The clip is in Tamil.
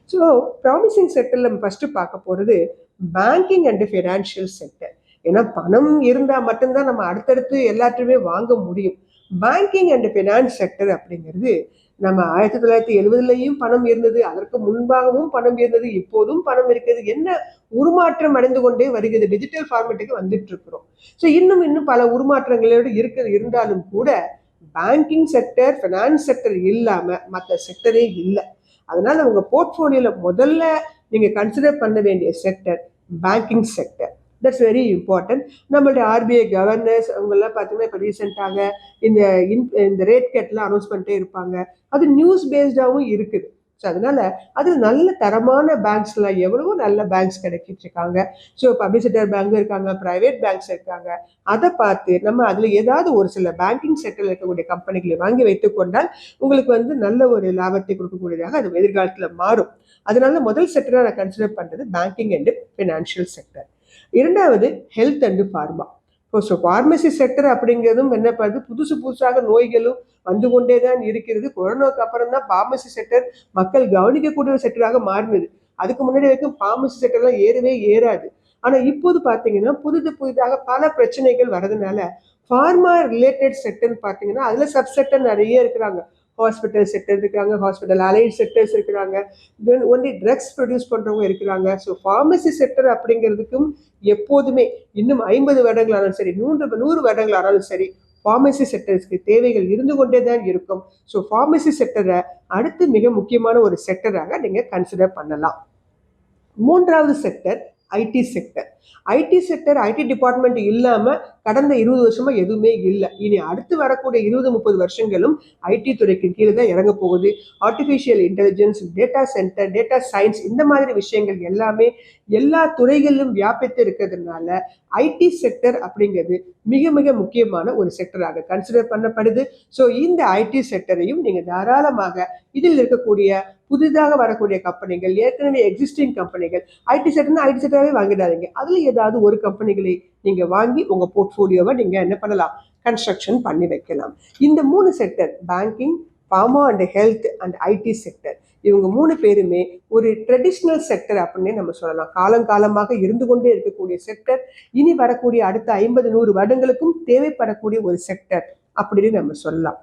ஸோ ப்ராமிசிங் செக்டர்ல நம்ம ஃபர்ஸ்ட் பார்க்க போறது பேங்கிங் அண்ட் ஃபினான்ஷியல் செக்டர். ஏன்னா பணம் இருந்தா மட்டும்தான் நம்ம அடுத்தடுத்து எல்லாத்தையுமே வாங்க முடியும். பேங்கிங் அண்ட் ஃபினான்ஸ் செக்டர் அப்படிங்கிறது நம்ம 1970லையும் பணம் இருந்தது, அதற்கு முன்பாகவும் பணம் இருந்தது, இப்போதும் பணம் இருக்கிறது. என்ன உருமாற்றம் அடைந்து கொண்டே வருகிறது, டிஜிட்டல் ஃபார்மேட்டுக்கு வந்துட்டு இருக்கிறோம். ஸோ இன்னும் இன்னும் பல உருமாற்றங்களோடு இருந்தாலும் கூட பேங்கிங் செக்டர் ஃபினான்ஸ் செக்டர் இல்லாம மற்ற செக்டரே இல்லை. அதனால உங்க போர்ட்ஃபோலியோல முதல்ல நீங்க கன்சிடர் பண்ண வேண்டிய sector banking sector. That's very important. நம்மளுடைய ஆர்பிஐ கவர்னர்ஸ் அவங்கெல்லாம் பார்த்தீங்கன்னா இப்போ ரீசெண்டாக இந்த இந்த ரேட் கட்லாம் அனௌன்ஸ் பண்ணிட்டே இருப்பாங்க. அது நியூஸ் பேஸ்டாகவும் இருக்குது. ஸோ அதனால அது நல்ல தரமான பேங்க்ஸ்லாம் எவ்வளவோ நல்ல பேங்க்ஸ் கிடைக்கிட்டு இருக்காங்க. ஸோ பப்ளிக் செக்டர் பேங்க் இருக்காங்க, பிரைவேட் பேங்க்ஸ் இருக்காங்க. அதை பார்த்து நம்ம அதில் ஏதாவது ஒரு சில பேங்கிங் செக்டரில் இருக்கக்கூடிய கம்பெனிகளை வாங்கி வைத்துக்கொண்டால் உங்களுக்கு நல்ல ஒரு லாபத்தை கொடுக்கக்கூடியதாக அது எதிர்காலத்தில் மாறும். அதனால முதல் செக்டராக நான் கன்சிடர் பண்ணுறது பேங்கிங் அண்ட் ஃபினான்ஷியல் செக்டர். இரண்டாவது health and pharma. So pharmacy sector அப்படிங்கிறதும் என்ன பண்ணுது, புதுசு புதுசாக நோய்களும் வந்து கொண்டே தான் இருக்கிறது. கொரோனாவுக்கு அப்புறம் தான் ஃபார்மசி செக்டர் மக்கள் கவனிக்கக்கூடிய ஒரு செக்டராக மாறினது. அதுக்கு முன்னாடி வரைக்கும் ஃபார்மசி செக்டர்லாம் ஏறவே ஏறாது. ஆனால் இப்போது பார்த்தீங்கன்னா புதிதாக பல பிரச்சனைகள் வர்றதுனால ஃபார்மா ரிலேட்டட் செக்டர்னு பார்த்தீங்கன்னா அதில் சப் செக்டர் நிறைய இருக்கிறாங்க. ஹாஸ்பிட்டல் செக்டர் இருக்காங்க, ஹாஸ்பிட்டல் அலைட் செக்டர்ஸ் இருக்கிறாங்க, தென் ஒன்லி ட்ரக்ஸ் ப்ரொடியூஸ் பண்ணுறவங்க இருக்கிறாங்க. ஸோ ஃபார்மசி செக்டர் அப்படிங்கிறதுக்கும் எப்போதுமே இன்னும் 50 வருடங்கள் ஆனாலும் சரி, 100 வருடங்கள் ஆனாலும் சரி, ஃபார்மசி செக்டர்ஸ்க்கு தேவைகள் இருந்து கொண்டே தான் இருக்கும். ஸோ ஃபார்மசி செக்டரை அடுத்து மிக முக்கியமான ஒரு செக்டராக நீங்கள் கன்சிடர் பண்ணலாம். மூன்றாவது sector IT sector. IT sector, IT department இல்லாம கடந்த 20 வருஷமா எதுவுமே இல்லை. இனி அடுத்து வரக்கூடிய 20-30 வருஷங்களும் ஐடி துறைக்கு கீழே தான் இறங்க போகுது. Artificial intelligence, data centre, data science, இந்த மாதிரி விஷயங்கள் எல்லாமே எல்லா துறைகளிலும் வியாபித்து இருக்கிறதுனால ஐடி செக்டர் அப்படிங்கிறது மிக மிக முக்கியமான ஒரு செக்டராக கன்சிடர் பண்ணப்படுது. ஸோ இந்த ஐடி செக்டரையும் நீங்க தாராளமாக இதில் இருக்கக்கூடிய புதிதாக வரக்கூடிய கம்பெனிகள், ஏற்கனவே எக்ஸிஸ்டிங் கம்பெனிகள், ஐடி செக்டர்னா ஐடி செக்டராகவே வாங்கிடாதீங்க. அதுல ஏதாவது ஒரு கம்பெனிகளை நீங்க வாங்கி உங்க போர்ட்ஃபோலியோவை நீங்க என்ன பண்ணலாம், கன்ஸ்ட்ரக்ஷன் பண்ணி வைக்கலாம். இந்த 3 sector, banking, pharma and health and IT sector, இவங்க 3 பேருமே ஒரு ட்ரெடிஷ்னல் செக்டர் அப்படின்னே நம்ம சொல்லலாம். காலங்காலமாக இருந்து கொண்டே இருக்கக்கூடிய செக்டர், இனி வரக்கூடிய அடுத்த 50-100 வருடங்களுக்கும் தேவைப்படக்கூடிய ஒரு செக்டர் அப்படின்னு நம்ம சொல்லலாம்.